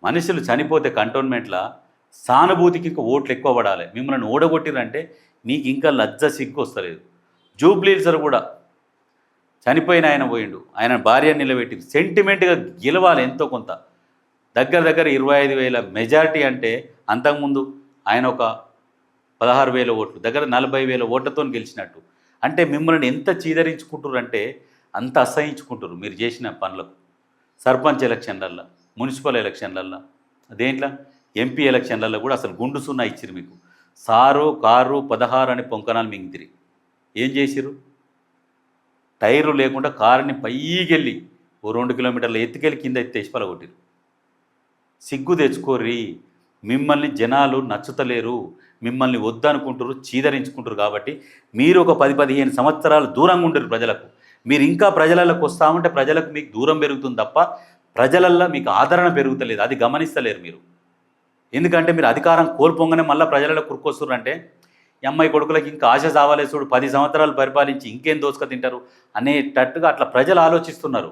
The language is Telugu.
మనుషులు చనిపోతే కంటోన్మెంట్లో సానుభూతికి ఇంకా ఓట్లు ఎక్కువ పడాలి. మిమ్మల్ని ఓడగొట్టిరంటే మీకు ఇంకా లజ్జ సిగ్గు వస్తలేదు. జూబ్లీహిల్స్లో కూడా చనిపోయిన ఆయన పోయిండు, ఆయన భార్య నిలబెట్టి సెంటిమెంట్గా గెలవాలి ఎంతో కొంత. దగ్గర దగ్గర 25,000 మెజారిటీ అంటే అంతకుముందు ఆయన ఒక 16,000 ఓట్లు, దగ్గర 40,000 ఓట్లతో గెలిచినట్టు. అంటే మిమ్మల్ని ఎంత చీదరించుకుంటారు అంటే అంత అసహించుకుంటారు మీరు చేసిన పనులకు. సర్పంచ్ ఎలక్షన్లల్లో, మున్సిపల్ ఎలక్షన్లల్లో, దేంట్లో ఎంపీ ఎలక్షన్లలో కూడా అసలు గుండు సున్నా ఇచ్చిరు మీకు. సారు కారు 16 అని పొంకనాలు మింగితిరి. ఏం చేసిరు? టైరు లేకుండా కారుని పైకెళ్ళి ఓ 2 కిలోమీటర్ల ఎత్తుకెళ్ళి కింద ఎత్తేసి పలగొట్టిరు. సిగ్గు తెచ్చుకోర్రి. మిమ్మల్ని జనాలు నచ్చుతలేరు, మిమ్మల్ని వద్దనుకుంటారు, చీదరించుకుంటారు. కాబట్టి మీరు ఒక 10-15 సంవత్సరాలు దూరంగా ఉండరు ప్రజలకు. మీరు ఇంకా ప్రజలలోకి వస్తూ ఉంటే ప్రజలకు మీకు దూరం పెరుగుతుంది తప్ప ప్రజలల్లో మీకు ఆదరణ పెరుగుతలేదు. అది గమనిస్తలేరు మీరు. ఎందుకంటే మీరు అధికారం కోల్పోగానే మళ్ళీ ప్రజలలో కురుకొస్తున్నారంటే అమ్మాయి కొడుకులకి ఇంకా ఆశ సావాలేసుడు 10 సంవత్సరాలు పరిపాలించి ఇంకేం దోసుక తింటారు అనేటట్టుగా అట్లా ప్రజలు ఆలోచిస్తున్నారు.